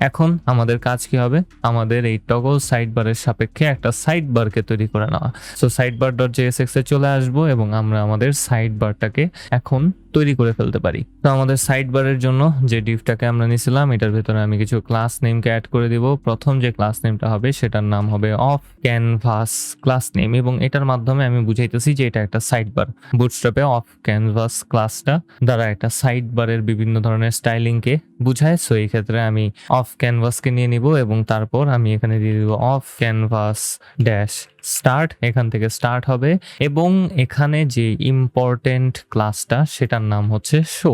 এখন আমাদের কাজ কি হবে, আমাদের এই টগল সাইড বারের সাপেক্ষে একটা সাইড বারকে তৈরি করে নেওয়া। So side bar dot JSX এ চলে আসবো এবং আমরা আমাদের সাইড বারটাকে এখন তৈরি করে ফেলতে পারি। তো আমাদের সাইড বারের জন্য যে ডিভটাকে আমরা নিয়েছিলাম এটার ভেতরে আমি কিছু ক্লাস নেমকে অ্যাড করে দিব। প্রথম যে ক্লাস নেমটা হবে সেটার নাম হবে অফ ক্যানভাস ক্লাস নেম, এবং এটার মাধ্যমে আমি বুঝাইতেছি যে এটা একটা সাইড বার। বুটস্ট্র্যাপে অফ ক্যানভাস ক্লাসটা দ্বারা একটা সাইড বারের বিভিন্ন ধরনের স্টাইলিংকে বুঝায়। সো এই ক্ষেত্রে আমি অফ ক্যানভাসকে নিয়ে নিব এবং তারপর আমি এখানে দিয়ে দিব অফ ক্যানভাস ড্যাশ স্টার্ট। এখান থেকে স্টার্ট হবে এবং এখানে যে ইম্পর্টেন্ট ক্লাসটা সেটার নাম হচ্ছে শো,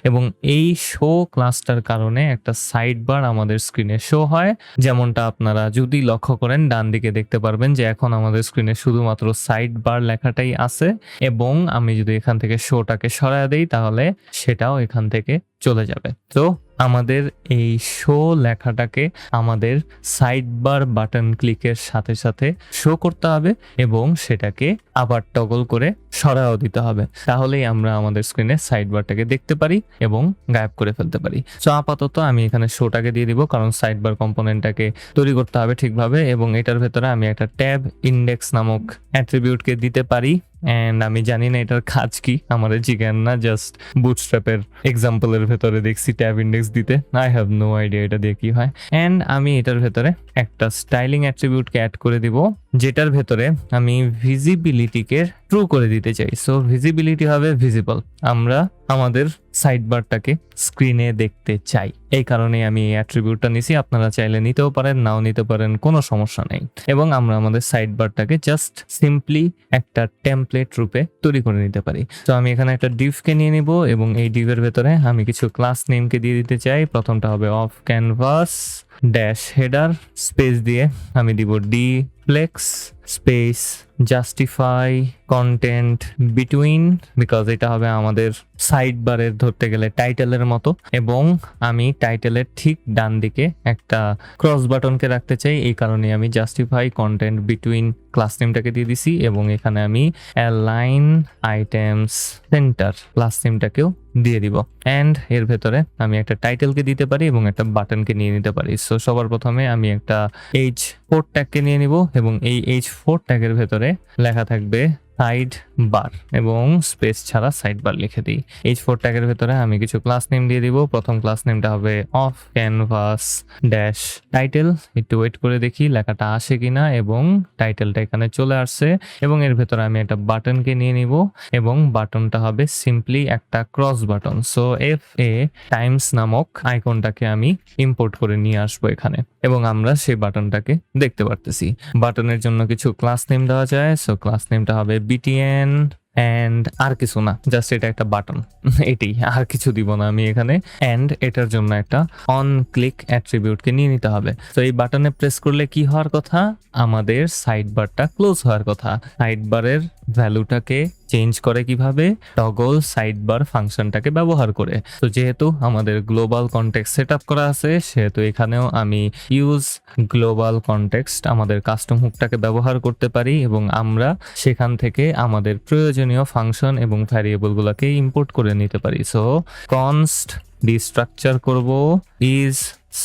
এবং এই শো ক্লাসটার কারণে একটা সাইড বার আমাদের স্ক্রিনে শো হয়। যেমনটা আপনারা যদি লক্ষ্য করেন ডান দিকে দেখতে পারবেন যে এখন আমাদের স্ক্রিনে শুধুমাত্র সাইড বার লেখাটাই আছে, এবং আমি যদি এখান থেকে শোটাকে সরায় দেই তাহলে সেটাও এখান থেকে চলে যাবে। তো আমাদের এই শো লেখাটাকে আমাদের সাইড বার বাটন ক্লিকের সাথে সাথে শো করতে হবে এবং সেটাকে আবার টগল করে সরাও দিতে হবে, তাহলেই আমরা আমাদের স্ক্রিনে সাইড বারটাকে দেখতে পারি এবং গায়েব করে ফেলতে পারি। সো আপাতত আমি এখানে শোটাকে দিয়ে দিব কারণ সাইড বার কম্পোনেন্টটাকে তৈরি করতে হবে ঠিকভাবে, এবং এটার ভেতরে আমি একটা ট্যাব ইন্ডেক্স নামক অ্যাট্রিবিউটকে দিতে পারি। এন্ড আমি জানি না এটার কাজ কি, আমার জিজ্ঞান না, জাস্ট বুটস্ট্র্যাপের এক্সাম্পলের ভেতরে দেখছি ট্যাব ইন্ডেক্স দিতে, আই হ্যাভ নো আইডিয়া এটা দিয়ে কি হয়। এন্ড আমি এটার ভেতরে একটা স্টাইলিং অ্যাট্রিবিউটকে অ্যাড করে দিব যেটার ভেতরে আমি ভিজিবিলিটিকে ট্রু করে দিতে চাই। সো ভিজিবিলিটি হবে ভিজিবল, আমরা আমাদের সাইড বারটাকে স্ক্রিনে দেখতে চাই, এই কারণে আমি এই অ্যাট্রিবিউটটা নিছি। আপনারা চাইলে নিতেও পারেন, নাও নিতে পারেন, কোনো সমস্যা নেই। এবং আমরা আমাদের সাইড বারটাকে জাস্ট সিম্পলি একটা টেমপ্লেট রূপে তৈরি করে নিতে পারি। তো আমি এখানে একটা ডিভকে নিয়ে নিব এবং এই ডিভের ভেতরে আমি কিছু ক্লাস নেমকে দিয়ে দিতে চাই। প্রথমটা হবে of canvas dash header, space দিয়ে আমি দিব D flex space justify content between, because এটা হবে আমাদের সাইড বারের ধরতে গেলে টাইটেলের মতো, এবং আমি টাইটেলের ঠিক ডান দিকে একটা ক্রস বাটনকে রাখতে চাই, এই কারণে আমি জাস্টিফাই কন্টেন্ট বিটুইন ক্লাস নেমটাকে দিয়ে দিছি। এবং এখানে আমি অ্যালাইন আইটেমস সেন্টার ক্লাস নেমটাকেও দিয়ে দিব। এন্ড এর ভেতরে আমি একটা টাইটেলকে দিতে পারি এবং একটা বাটনকে নিয়ে নিতে পারি। সো সবার প্রথমে আমি একটা H4 ট্যাগকে নিয়ে নিব এবং এই H4 ট্যাগের ভেতরে লেখা থাকবে সাইড বার এবং স্পেস ছাড়া সাইড বার লিখে দিই। H4 ট্যাগের ভেতরে আমি কিছু ক্লাস নেম দিয়ে দিব। প্রথম ক্লাস নেমটা হবে অফ ক্যানভাস ড্যাশ টাইটেল। একটু ওয়েট করে দেখি লেখাটা আসে কিনা, এবং টাইটেলটা এখানে চলে আসছে। এবং এর ভেতরে আমি একটা বাটনকে নিয়ে নিব এবং বাটনটা হবে সিম্পলি একটা cross button. So FA Times নামক আইকনটাকে আমি ইম্পোর্ট করে নিয়ে আসবো এখানে, এবং আমরা সেই বাটনটাকে দেখতে পারতেছি। বাটনের জন্য কিছু ক্লাস নেম দেওয়া যায়। সো ক্লাস নেমটা হবে BTN এন্ড আর কিছু না, জাস্ট এটা একটা বাটন, এটি আর কিছু দিব না আমি এখানে। এন্ড এটার জন্য একটা অন ক্লিক অ্যাট্রিবিউটকে নিয়ে নিতে হবে। তো এই বাটনে প্রেস করলে কি হওয়ার কথা, আমাদের সাইড বারটা ক্লোজ হওয়ার কথা। সাইড বারের ভ্যালুটাকে চেঞ্জ করে কিভাবে, টগল সাইড বার ফাংশনটাকে ব্যবহার করে। তো যেহেতু আমাদের গ্লোবাল কনটেক্সট সেট আপ করা আছে, সেহেতু এখানেও আমি ইউজ গ্লোবাল কনটেক্সট আমাদের কাস্টম হুকটাকে ব্যবহার করতে পারি এবং আমরা সেখান থেকে আমাদের প্রয়োজনীয় ফাংশন এবং ভ্যারিয়েবল গুলাকে ইম্পোর্ট করে নিতে পারি। সো কনস্ট ডিস্ট্রাকচার করব is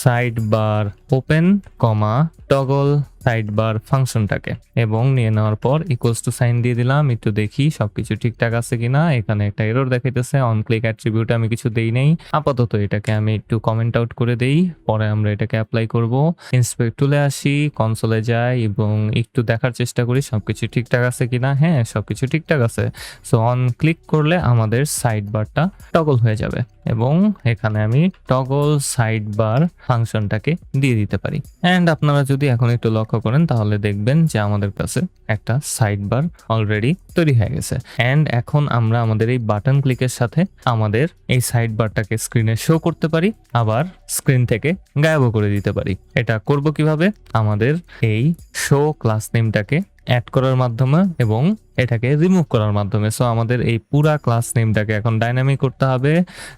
side bar open comma toggle side bar ফাংশনটাকে, এবং নিয়ে নেওয়ার পর ইকুয়ালস টু সাইন দিয়ে দিলাম। একটু দেখি সবকিছু ঠিকঠাক আছে কিনা। এখানে একটা এরর দেখাইতেছে, অন ক্লিক অ্যাট্রিবিউট আমি কিছু দেই নাই। আপাতত এটাকে আমি একটু কমেন্ট আউট করে দেই, পরে আমরা এটাকে অ্যাপ্লাই করব। ইন্সপেক্ট টুলে আসি, কনসোলে যাই এবং একটু দেখার চেষ্টা করি সবকিছু ঠিকঠাক আছে কিনা। হ্যাঁ, সবকিছু ঠিকঠাক আছে। সো অন ক্লিক করলে আমাদের সাইড বারটা টগল হয়ে যাবে এবং এখানে আমি টগল সাইড বার ফাংশনটাকে দিয়ে দিতে পারি। এন্ড আপনারা যদি এখন একটু লক্ষ্য করেন তাহলে দেখবেন যে আমাদের কাছে একটা সাইড বার অলরেডি তৈরি হয়ে গেছে। এন্ড এখন আমরা আমাদের এই বাটন ক্লিকের সাথে আমাদের এই সাইড বারটাকে স্ক্রিনে শো করতে পারি, আবার স্ক্রিন থেকে গায়েবও করে দিতে পারি। এটা করব কিভাবে, আমাদের এই শো ক্লাস নেমটাকে অ্যাড করার মাধ্যমে এবং এটাকে রিমুভ করার মাধ্যমে। সো আমাদের এই পুরা ক্লাস নেমটাকে এখন ডাইনামিক করতে হবে।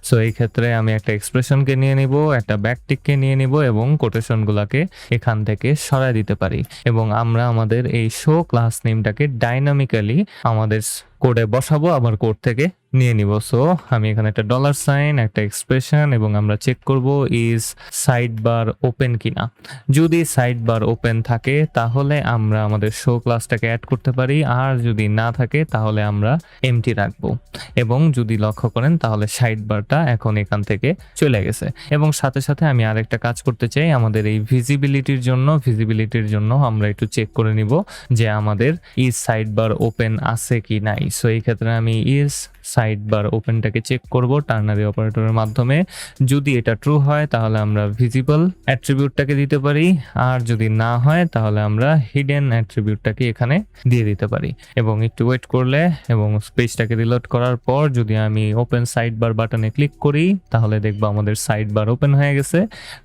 সো এই ক্ষেত্রে আমি একটা এক্সপ্রেশনকে নিয়ে নিব, একটা ব্যাকটিককে নিয়ে নিব এবং কোটেশন গুলাকে এখান থেকে সরাই দিতে পারি, এবং আমরা আমাদের এই শো ক্লাস নেমটাকে ডাইনামিক্যালি আমাদের কোডে বসাবো, আবার কোড থেকে নিয়ে নিব। সো আমি এখানে একটা ডলার সাইন, একটা এক্সপ্রেশন, এবং আমরা চেক করব ইজ সাইড বার ওপেন কিনা। যদি সাইড বার ওপেন থাকে তাহলে আমরা আমাদের শো ক্লাসটাকে অ্যাড করতে পারি, আর যদি না থাকে তাহলে আমরা এমটি রাখবো। এবং যদি লক্ষ্য করেন তাহলে সাইড বারটা এখন এখান থেকে চলে গেছে। এবং সাথে সাথে আমি আরেকটা কাজ করতে চাই, আমাদের এই ভিজিবিলিটির জন্য আমরা একটু চেক করে নিব যে আমাদের ইজ সাইড বার ওপেন আছে কি নাই। সো এই ক্ষেত্রে আমি ইজ সাইড বার ওপেনটাকে চেক করব টার্নারি অপারেটরের মাধ্যমে। যদি এটা ট্রু হয় তাহলে আমরা ভিজিবল অ্যাট্রিবিউটটাকে দিতে পারি, আর যদি না হয় তাহলে আমরা হিডেন অ্যাট্রিবিউটটাকে এখানে দিয়ে দিতে পারি। এবং একটু ওয়েট করলে এবং পেজটাকে রিলোড করার পর যদি আমি ওপেন সাইড বার বাটনে ক্লিক করি তাহলে দেখবো আমাদের সাইড বার ওপেন হয়ে গেছে।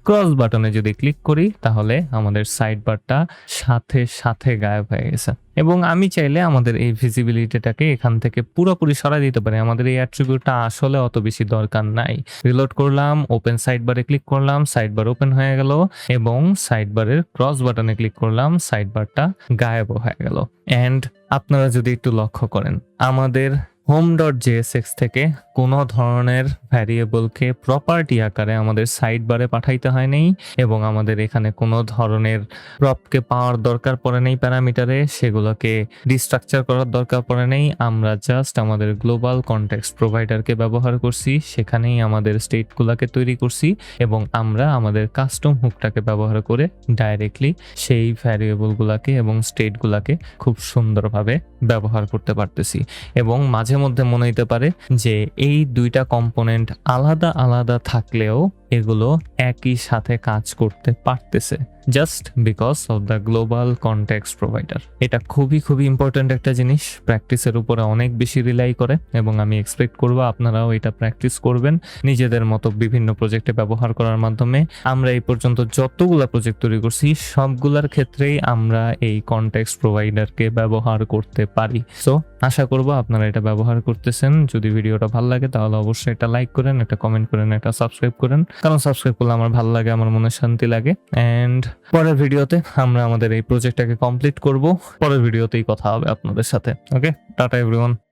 ক্রস বাটনে যদি ক্লিক করি তাহলে আমাদের সাইড বারটা সাথে সাথে গায়েব হয়ে গেছে। এবং আমি চাইলে আমাদের এই ভিজিবিলিটিটাকে এখান থেকে পুরোপুরি সরাই দিতে পারি, আমাদের এই অ্যাট্রিবিউটটা আসলে অত বেশি দরকার নাই। রিলোড করলাম, ওপেন সাইড বারে ক্লিক করলাম, সাইড বার ওপেন হয়ে গেল, এবং সাইড বারের ক্রস বাটনে ক্লিক করলাম, সাইড বারটা গায়েব হয়ে গেল। অ্যান্ড আপনারা যদি একটু লক্ষ্য করেন, আমাদের home.jsx থেকে কোনো ধরনের ভ্যারিয়েবলকে প্রপার্টি আকারে আমাদের সাইড বারে পাঠাইতে হয় নাই, এবং আমাদের এখানে কোনো ধরনের প্রপকে পাওয়ার দরকার পড়ে নেই প্যারামিটারে, সেগুলোকে রিস্ট্রাকচার করার দরকার পড়ে নেই। আমরা জাস্ট আমাদের গ্লোবাল কনটেক্সট প্রোভাইডারকে ব্যবহার করছি, সেখানেই আমাদের স্টেটগুলোকে তৈরি করছি, এবং আমরা আমাদের কাস্টম হুকটাকে ব্যবহার করে ডাইরেক্টলি সেই ভ্যারিয়েবলগুলোকে এবং স্টেটগুলোকে খুব সুন্দরভাবে ব্যবহার করতে পারতেছি। এবং মাঝে মধ্যে মনে হতে পারে যে এই দুইটা কম্পোনেন্ট আলাদা আলাদা থাকলেও এগুলো একই সাথে কাজ করতে পারতেছে, just because of the global context provider. এটা খুবই ইম্পর্ট্যান্ট একটা জিনিস, প্র্যাকটিসের উপরে অনেক বেশি রিলাই করে, এবং আমি এক্সপেক্ট করব আপনারাও এটা প্র্যাকটিস করবেন নিজেদের মতো বিভিন্ন প্রজেক্টে ব্যবহার করার মাধ্যমে। আমরা এই পর্যন্ত যতগুলা প্রজেক্ট তৈরি করছি সবগুলার ক্ষেত্রেই আমরা এই কনটেক্সট প্রোভাইডারকে ব্যবহার করতে পারি। সো আশা করব আপনারা এটা ব্যবহার করতেছেন। যদি ভিডিওটা ভালো লাগে তাহলে অবশ্যই একটা লাইক করেন, একটা কমেন্ট করেন, একটা সাবস্ক্রাইব করেন, কারণ সাবস্ক্রাইব করলে আমার ভালো লাগে, আমার মনে শান্তি লাগে। এন্ড পরের ভিডিওতে আমরা আমাদের এই প্রজেক্টটাকে কমপ্লিট করব, পরের ভিডিওতেই কথা হবে আপনাদের সাথে। ওকে, টাটা এভরিওয়ান।